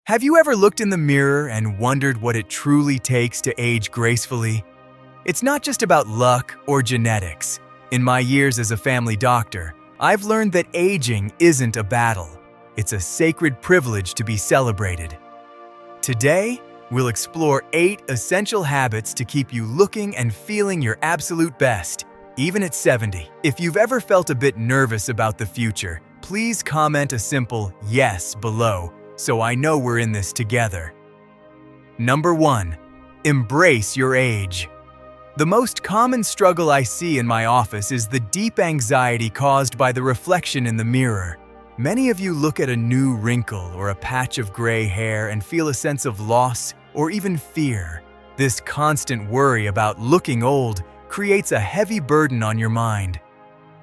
Have you ever looked in the mirror and wondered what it truly takes to age gracefully? It's not just about luck or genetics. In my years as a family doctor, I've learned that aging isn't a battle. It's a sacred privilege to be celebrated. Today, we'll explore 8 essential habits to keep you looking and feeling your absolute best, even at 70. If you've ever felt a bit nervous about the future, please comment a simple yes below so I know we're in this together. Number 1. Embrace your age. The most common struggle I see in my office is the deep anxiety caused by the reflection in the mirror. Many of you look at a new wrinkle or a patch of gray hair and feel a sense of loss or even fear. This constant worry about looking old creates a heavy burden on your mind.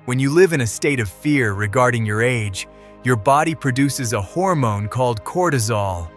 When you live in a state of fear regarding your age, your body produces a hormone called cortisol.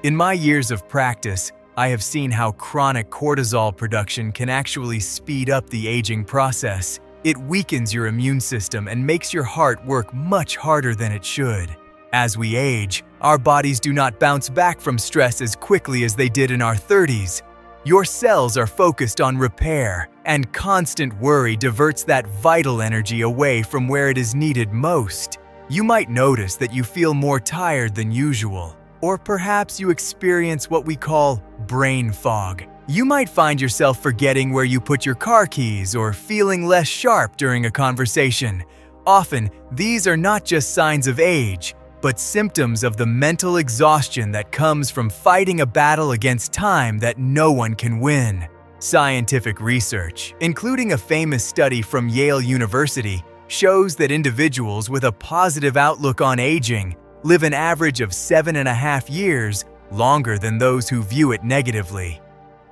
In my years of practice, I have seen how chronic cortisol production can actually speed up the aging process. It weakens your immune system and makes your heart work much harder than it should. As we age, our bodies do not bounce back from stress as quickly as they did in our 30s. Your cells are focused on repair, and constant worry diverts that vital energy away from where it is needed most. You might notice that you feel more tired than usual, or perhaps you experience what we call brain fog. You might find yourself forgetting where you put your car keys or feeling less sharp during a conversation. Often, these are not just signs of age, but symptoms of the mental exhaustion that comes from fighting a battle against time that no one can win. Scientific research, including a famous study from Yale University, shows that individuals with a positive outlook on aging live an average of 7.5 years longer than those who view it negatively.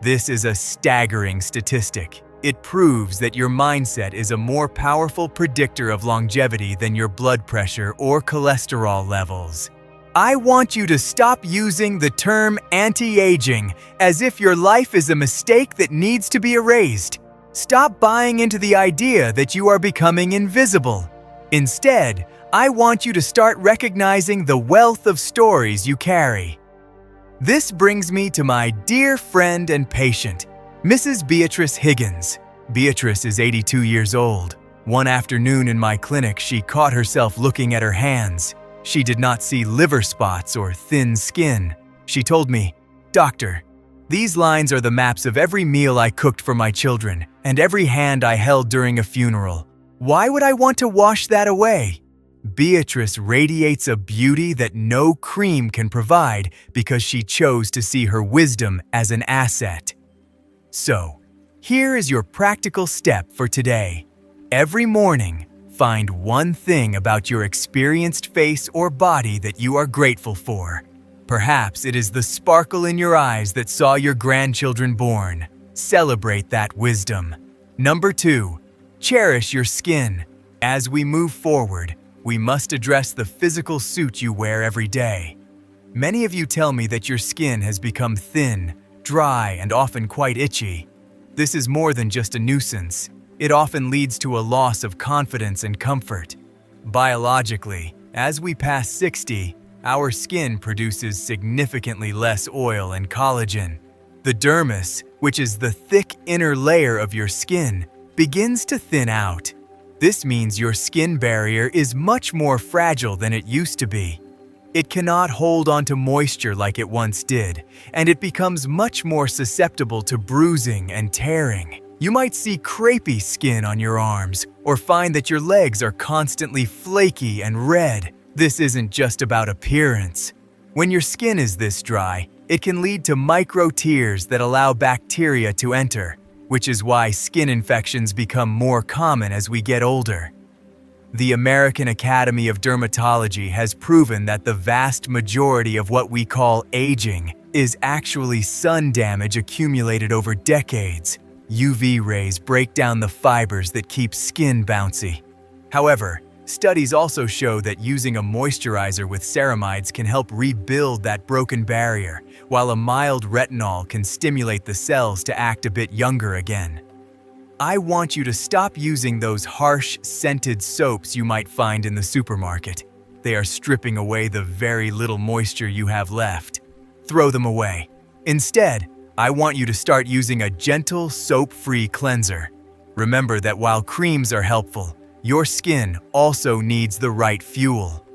This is a staggering statistic. It proves that your mindset is a more powerful predictor of longevity than your blood pressure or cholesterol levels. I want you to stop using the term anti-aging as if your life is a mistake that needs to be erased. Stop buying into the idea that you are becoming invisible. Instead, I want you to start recognizing the wealth of stories you carry. This brings me to my dear friend and patient, Mrs. Beatrice Higgins. Beatrice is 82 years old. One afternoon in my clinic, she caught herself looking at her hands. She did not see liver spots or thin skin. She told me, "Doctor, these lines are the maps of every meal I cooked for my children and every hand I held during a funeral. Why would I want to wash that away?" Beatrice radiates a beauty that no cream can provide because she chose to see her wisdom as an asset. So, here is your practical step for today. Every morning, find one thing about your experienced face or body that you are grateful for. Perhaps it is the sparkle in your eyes that saw your grandchildren born. Celebrate that wisdom. Number 2, cherish your skin. As we move forward, we must address the physical suit you wear every day. Many of you tell me that your skin has become thin, dry, and often quite itchy. This is more than just a nuisance. It often leads to a loss of confidence and comfort. Biologically, as we pass 60, our skin produces significantly less oil and collagen. The dermis, which is the thick inner layer of your skin, begins to thin out. This means your skin barrier is much more fragile than it used to be. It cannot hold onto moisture like it once did, and it becomes much more susceptible to bruising and tearing. You might see crepey skin on your arms, or find that your legs are constantly flaky and red. This isn't just about appearance. When your skin is this dry, it can lead to micro tears that allow bacteria to enter, which is why skin infections become more common as we get older. The American Academy of Dermatology has proven that the vast majority of what we call aging is actually sun damage accumulated over decades. UV rays break down the fibers that keep skin bouncy. However, studies also show that using a moisturizer with ceramides can help rebuild that broken barrier, while a mild retinol can stimulate the cells to act a bit younger again. I want you to stop using those harsh, scented soaps you might find in the supermarket. they are stripping away the very little moisture you have left. Throw them away. Instead, I want you to start using a gentle, soap-free cleanser. Remember that while creams are helpful, your skin also needs the right fuel.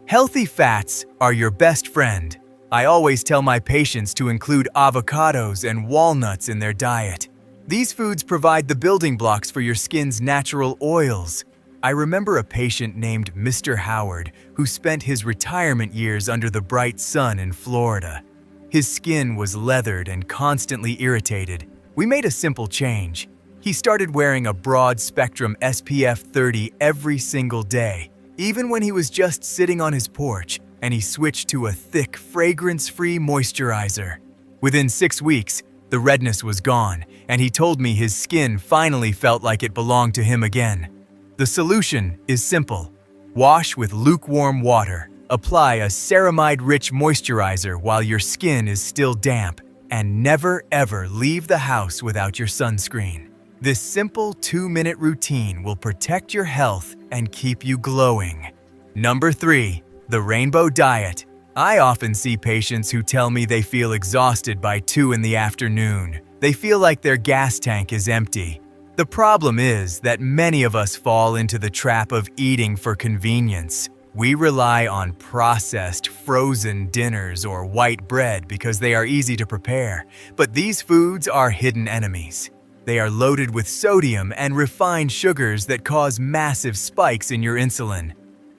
Healthy fats are your best friend. I always tell my patients to include avocados and walnuts in their diet. These foods provide the building blocks for your skin's natural oils. I remember a patient named Mr. Howard who spent his retirement years under the bright sun in Florida. His skin was leathered and constantly irritated. We made a simple change. He started wearing a broad-spectrum SPF 30 every single day, even when he was just sitting on his porch, and he switched to a thick, fragrance-free moisturizer. Within 6 weeks, the redness was gone, and he told me his skin finally felt like it belonged to him again. The solution is simple. Wash with lukewarm water. Apply a ceramide-rich moisturizer while your skin is still damp, and never ever leave the house without your sunscreen. This simple 2-minute routine will protect your health and keep you glowing. Number 3, the rainbow diet. I often see patients who tell me they feel exhausted by 2 in the afternoon. They feel like their gas tank is empty. The problem is that many of us fall into the trap of eating for convenience. We rely on processed, frozen dinners or white bread because they are easy to prepare. But these foods are hidden enemies. They are loaded with sodium and refined sugars that cause massive spikes in your insulin.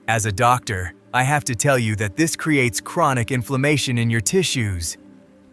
As a doctor, I have to tell you that this creates chronic inflammation in your tissues.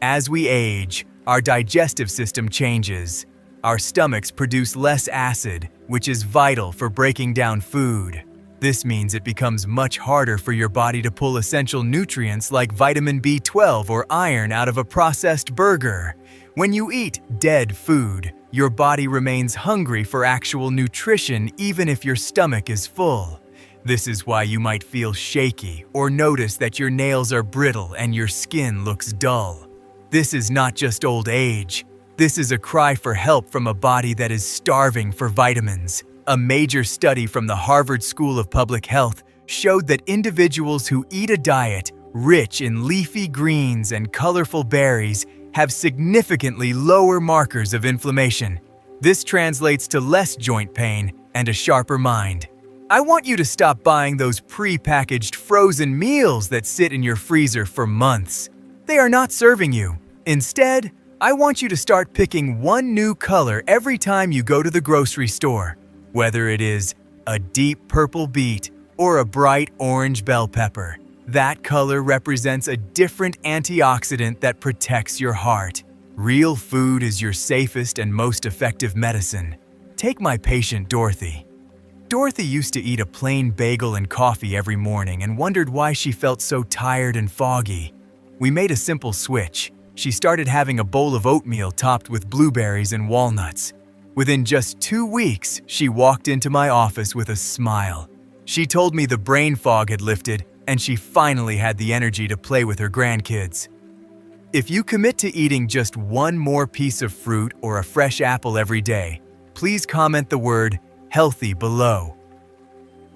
As we age, our digestive system changes. Our stomachs produce less acid, which is vital for breaking down food. This means it becomes much harder for your body to pull essential nutrients like vitamin B12 or iron out of a processed burger. When you eat dead food, your body remains hungry for actual nutrition even if your stomach is full. This is why you might feel shaky or notice that your nails are brittle and your skin looks dull. This is not just old age. This is a cry for help from a body that is starving for vitamins. A major study from the Harvard School of Public Health showed that individuals who eat a diet rich in leafy greens and colorful berries have significantly lower markers of inflammation. This translates to less joint pain and a sharper mind. I want you to stop buying those pre-packaged frozen meals that sit in your freezer for months. They are not serving you. Instead, I want you to start picking one new color every time you go to the grocery store. Whether it is a deep purple beet or a bright orange bell pepper, that color represents a different antioxidant that protects your heart. Real food is your safest and most effective medicine. Take my patient Dorothy. Dorothy used to eat a plain bagel and coffee every morning and wondered why she felt so tired and foggy. We made a simple switch. She started having a bowl of oatmeal topped with blueberries and walnuts. Within just 2 weeks, she walked into my office with a smile. She told me the brain fog had lifted and she finally had the energy to play with her grandkids. If you commit to eating just one more piece of fruit or a fresh apple every day, please comment the word healthy below.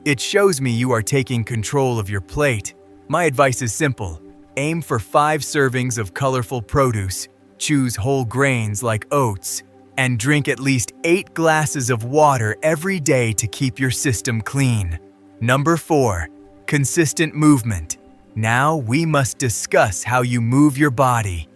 It shows me you are taking control of your plate. My advice is simple. Aim for 5 servings of colorful produce, choose whole grains like oats, and drink at least 8 glasses of water every day to keep your system clean. Number 4, consistent movement. Now we must discuss how you move your body.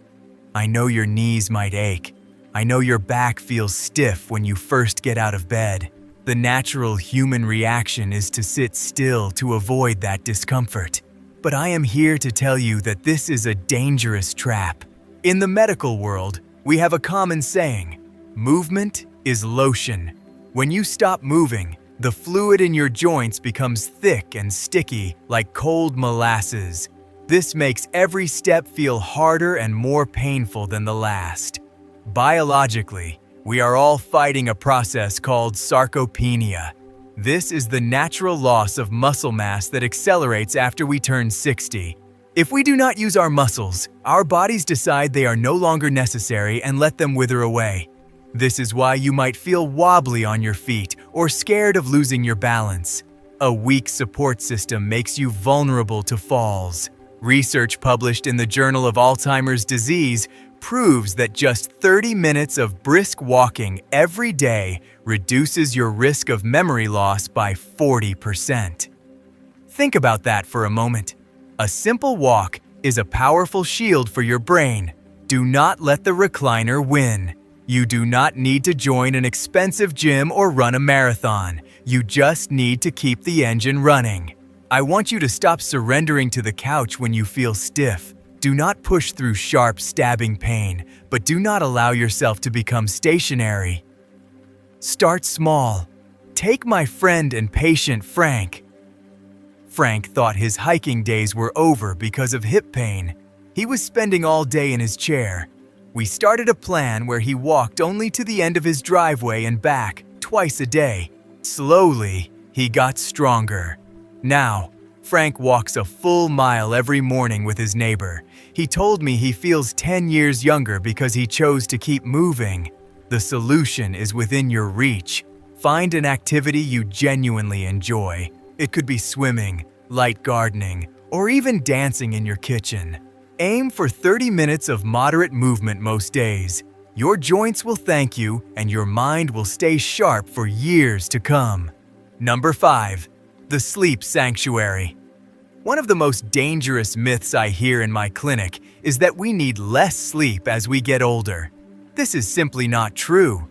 I know your knees might ache. I know your back feels stiff when you first get out of bed. The natural human reaction is to sit still to avoid that discomfort. But I am here to tell you that this is a dangerous trap. In the medical world, we have a common saying, movement is lotion. When you stop moving, the fluid in your joints becomes thick and sticky like cold molasses. This makes every step feel harder and more painful than the last. Biologically, we are all fighting a process called sarcopenia. This is the natural loss of muscle mass that accelerates after we turn 60. If we do not use our muscles, our bodies decide they are no longer necessary and let them wither away. This is why you might feel wobbly on your feet or scared of losing your balance. A weak support system makes you vulnerable to falls. Research published in the Journal of Alzheimer's Disease proves that just 30 minutes of brisk walking every day reduces your risk of memory loss by 40%. Think about that for a moment. A simple walk is a powerful shield for your brain. Do not let the recliner win. You do not need to join an expensive gym or run a marathon. You just need to keep the engine running. I want you to stop surrendering to the couch when you feel stiff. Do not push through sharp, stabbing pain, but do not allow yourself to become stationary. Start small. Take my friend and patient Frank. Frank thought his hiking days were over because of hip pain. He was spending all day in his chair. We started a plan where he walked only to the end of his driveway and back, twice a day. Slowly, he got stronger. Now, Frank walks a full mile every morning with his neighbor. He told me he feels 10 years younger because he chose to keep moving. The solution is within your reach. Find an activity you genuinely enjoy. It could be swimming, light gardening, or even dancing in your kitchen. Aim for 30 minutes of moderate movement most days. Your joints will thank you, and your mind will stay sharp for years to come. Number 5. The sleep sanctuary. One of the most dangerous myths I hear in my clinic is that we need less sleep as we get older. This is simply not true.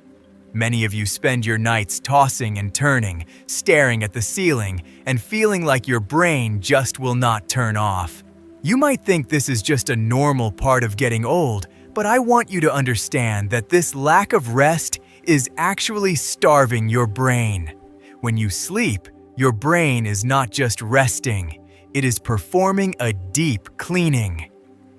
Many of you spend your nights tossing and turning, staring at the ceiling, and feeling like your brain just will not turn off. You might think this is just a normal part of getting old, but I want you to understand that this lack of rest is actually starving your brain. When you sleep, your brain is not just resting, it is performing a deep cleaning.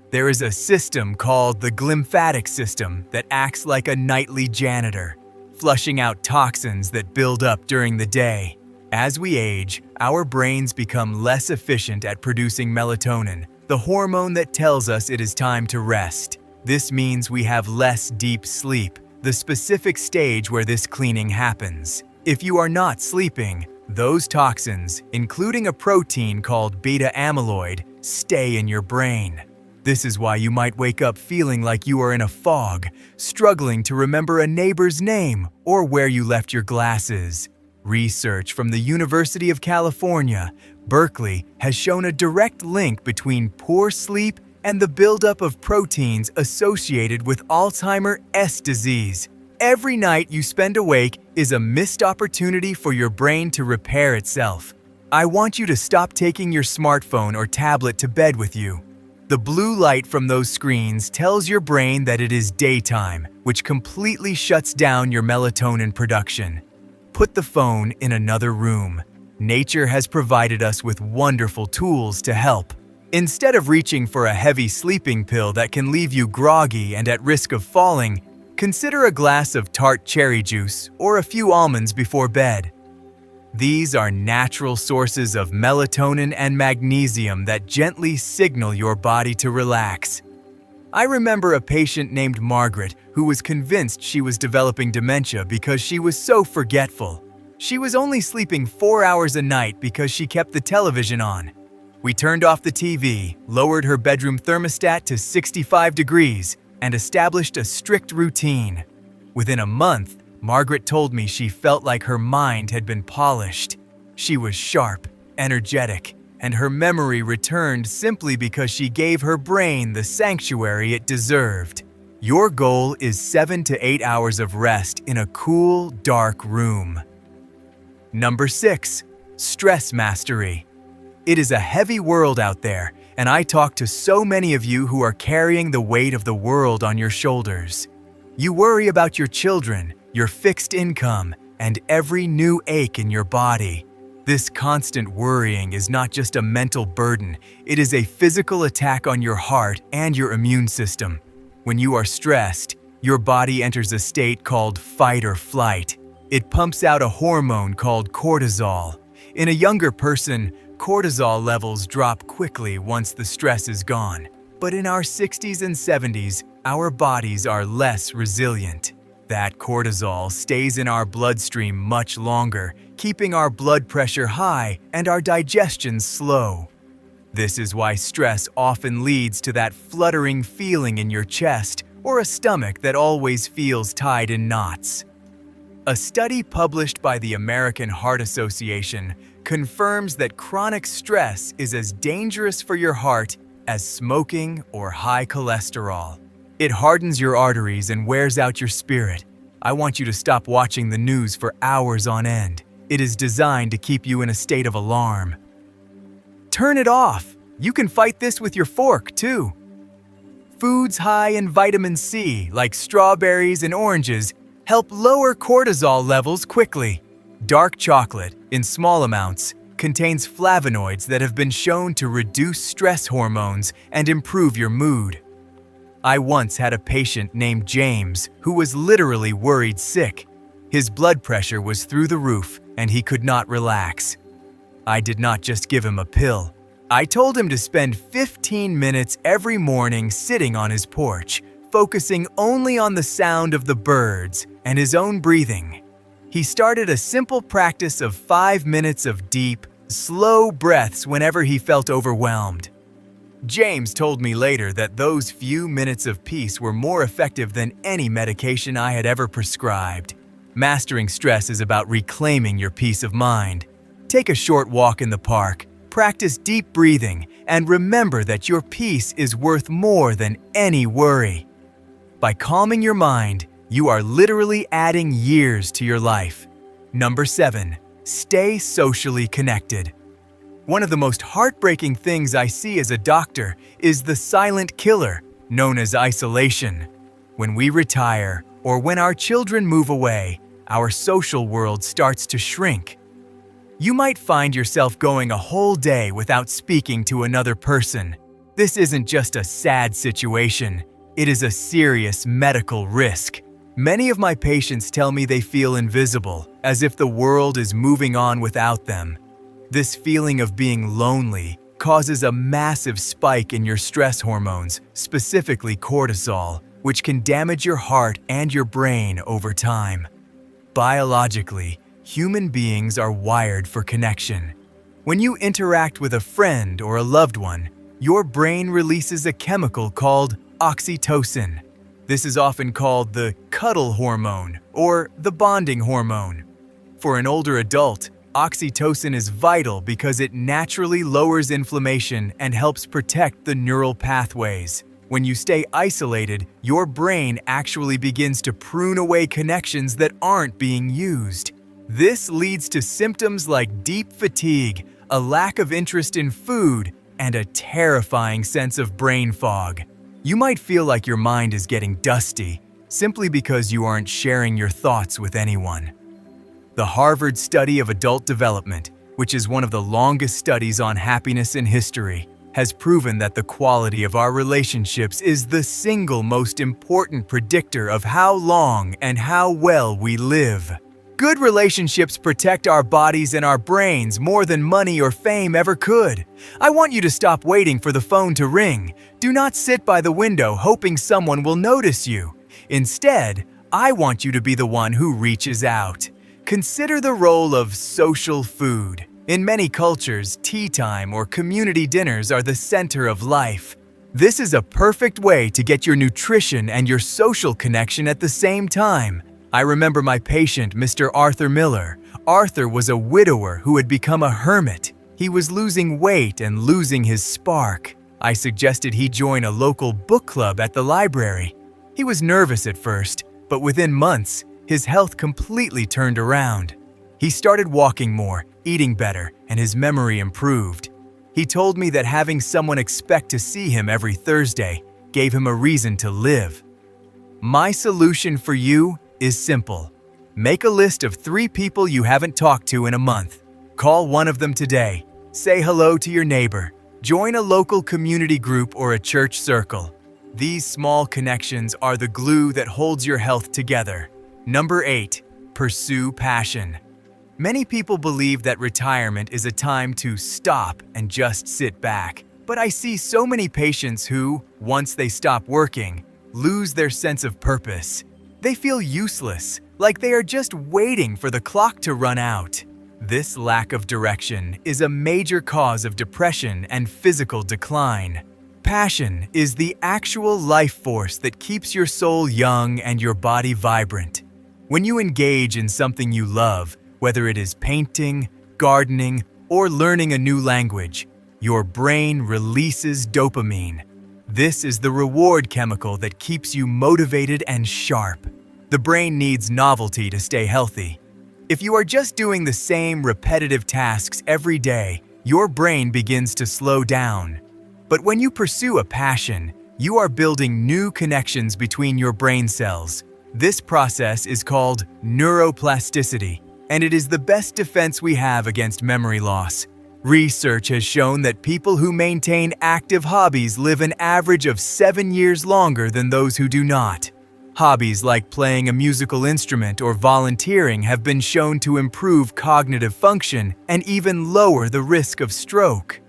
There is a system called the glymphatic system that acts like a nightly janitor, flushing out toxins that build up during the day. As we age, our brains become less efficient at producing melatonin, the hormone that tells us it is time to rest. This means we have less deep sleep, the specific stage where this cleaning happens. If you are not sleeping, those toxins, including a protein called beta amyloid, stay in your brain. This is why you might wake up feeling like you are in a fog, struggling to remember a neighbor's name or where you left your glasses. Research from the University of California, Berkeley, has shown a direct link between poor sleep and the buildup of proteins associated with Alzheimer's disease. Every night you spend awake is a missed opportunity for your brain to repair itself. I want you to stop taking your smartphone or tablet to bed with you. The blue light from those screens tells your brain that it is daytime, which completely shuts down your melatonin production. Put the phone in another room. Nature has provided us with wonderful tools to help. Instead of reaching for a heavy sleeping pill that can leave you groggy and at risk of falling, consider a glass of tart cherry juice or a few almonds before bed. These are natural sources of melatonin and magnesium that gently signal your body to relax. I remember a patient named Margaret who was convinced she was developing dementia because she was so forgetful. She was only sleeping 4 hours a night because she kept the television on. We turned off the TV, lowered her bedroom thermostat to 65 degrees, and established a strict routine. Within a month, Margaret told me she felt like her mind had been polished. She was sharp, energetic, and her memory returned simply because she gave her brain the sanctuary it deserved. Your goal is 7 to 8 hours of rest in a cool, dark room. Number 6. Stress mastery. It is a heavy world out there, and I talk to so many of you who are carrying the weight of the world on your shoulders. You worry about your children, your fixed income, and every new ache in your body. This constant worrying is not just a mental burden, it is a physical attack on your heart and your immune system. When you are stressed, your body enters a state called fight or flight. It pumps out a hormone called cortisol. In a younger person, cortisol levels drop quickly once the stress is gone. But in our 60s and 70s, our bodies are less resilient. That cortisol stays in our bloodstream much longer, keeping our blood pressure high and our digestion slow. This is why stress often leads to that fluttering feeling in your chest or a stomach that always feels tied in knots. A study published by the American Heart Association confirms that chronic stress is as dangerous for your heart as smoking or high cholesterol. It hardens your arteries and wears out your spirit. I want you to stop watching the news for hours on end. It is designed to keep you in a state of alarm. Turn it off. You can fight this with your fork, too. Foods high in vitamin C, like strawberries and oranges, help lower cortisol levels quickly. Dark chocolate, in small amounts, contains flavonoids that have been shown to reduce stress hormones and improve your mood. I once had a patient named James who was literally worried sick. His blood pressure was through the roof and he could not relax. I did not just give him a pill. I told him to spend 15 minutes every morning sitting on his porch, focusing only on the sound of the birds and his own breathing. He started a simple practice of 5 minutes of deep, slow breaths whenever he felt overwhelmed. James told me later that those few minutes of peace were more effective than any medication I had ever prescribed. Mastering stress is about reclaiming your peace of mind. Take a short walk in the park, practice deep breathing, and remember that your peace is worth more than any worry. By calming your mind, you are literally adding years to your life. Number 7, stay socially connected. One of the most heartbreaking things I see as a doctor is the silent killer, known as isolation. When we retire, or when our children move away, our social world starts to shrink. You might find yourself going a whole day without speaking to another person. This isn't just a sad situation, it is a serious medical risk. Many of my patients tell me they feel invisible, as if the world is moving on without them. This feeling of being lonely causes a massive spike in your stress hormones, specifically cortisol, which can damage your heart and your brain over time. Biologically, human beings are wired for connection. When you interact with a friend or a loved one, your brain releases a chemical called oxytocin. This is often called the cuddle hormone or the bonding hormone. For an older adult, oxytocin is vital because it naturally lowers inflammation and helps protect the neural pathways. When you stay isolated, your brain actually begins to prune away connections that aren't being used. This leads to symptoms like deep fatigue, a lack of interest in food, and a terrifying sense of brain fog. You might feel like your mind is getting dusty simply because you aren't sharing your thoughts with anyone. The Harvard Study of Adult Development, which is one of the longest studies on happiness in history, has proven that the quality of our relationships is the single most important predictor of how long and how well we live. Good relationships protect our bodies and our brains more than money or fame ever could. I want you to stop waiting for the phone to ring. Do not sit by the window hoping someone will notice you. Instead, I want you to be the one who reaches out. Consider the role of social food. In many cultures, tea time or community dinners are the center of life. This is a perfect way to get your nutrition and your social connection at the same time. I remember my patient, Mr. Arthur Miller. Arthur was a widower who had become a hermit. He was losing weight and losing his spark. I suggested he join a local book club at the library. He was nervous at first, but within months, his health completely turned around. He started walking more, eating better, and his memory improved. He told me that having someone expect to see him every Thursday gave him a reason to live. My solution for you is simple. Make a list of 3 people you haven't talked to in a month. Call one of them today. Say hello to your neighbor. Join a local community group or a church circle. These small connections are the glue that holds your health together. Number 8, pursue passion. Many people believe that retirement is a time to stop and just sit back. But I see so many patients who, once they stop working, lose their sense of purpose. They feel useless, like they are just waiting for the clock to run out. This lack of direction is a major cause of depression and physical decline. Passion is the actual life force that keeps your soul young and your body vibrant. When you engage in something you love, whether it is painting, gardening, or learning a new language, your brain releases dopamine. This is the reward chemical that keeps you motivated and sharp. The brain needs novelty to stay healthy. If you are just doing the same repetitive tasks every day, your brain begins to slow down. But when you pursue a passion, you are building new connections between your brain cells. This process is called neuroplasticity, and it is the best defense we have against memory loss. Research has shown that people who maintain active hobbies live an average of 7 years longer than those who do not. Hobbies like playing a musical instrument or volunteering have been shown to improve cognitive function and even lower the risk of stroke.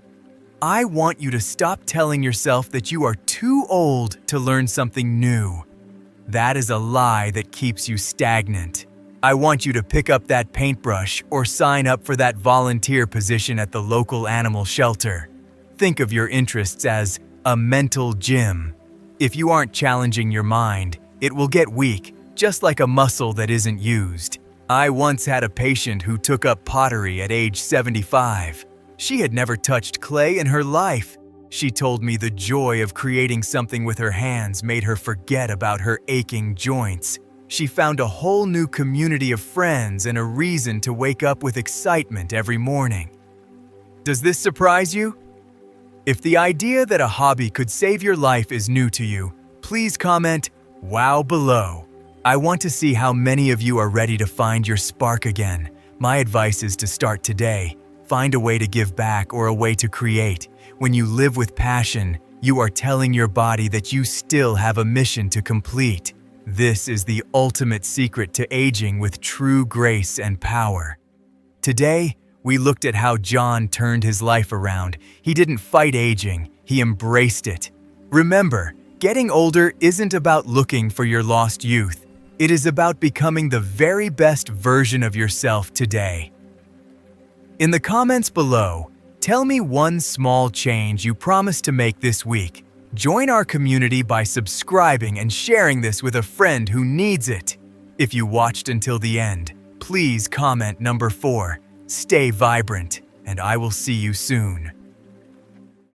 I want you to stop telling yourself that you are too old to learn something new. That is a lie that keeps you stagnant. I want you to pick up that paintbrush or sign up for that volunteer position at the local animal shelter. Think of your interests as a mental gym. If you aren't challenging your mind, it will get weak, just like a muscle that isn't used. I once had a patient who took up pottery at age 75. She had never touched clay in her life. She told me the joy of creating something with her hands made her forget about her aching joints. She found a whole new community of friends and a reason to wake up with excitement every morning. Does this surprise you? If the idea that a hobby could save your life is new to you, please comment "Wow" below. I want to see how many of you are ready to find your spark again. My advice is to start today. Find a way to give back or a way to create. When you live with passion, you are telling your body that you still have a mission to complete. This is the ultimate secret to aging with true grace and power. Today, we looked at how John turned his life around. He didn't fight aging, he embraced it. Remember, getting older isn't about looking for your lost youth. It is about becoming the very best version of yourself today. In the comments below, tell me one small change you promise to make this week. Join our community by subscribing and sharing this with a friend who needs it. If you watched until the end, please comment number 4. Stay vibrant, and I will see you soon.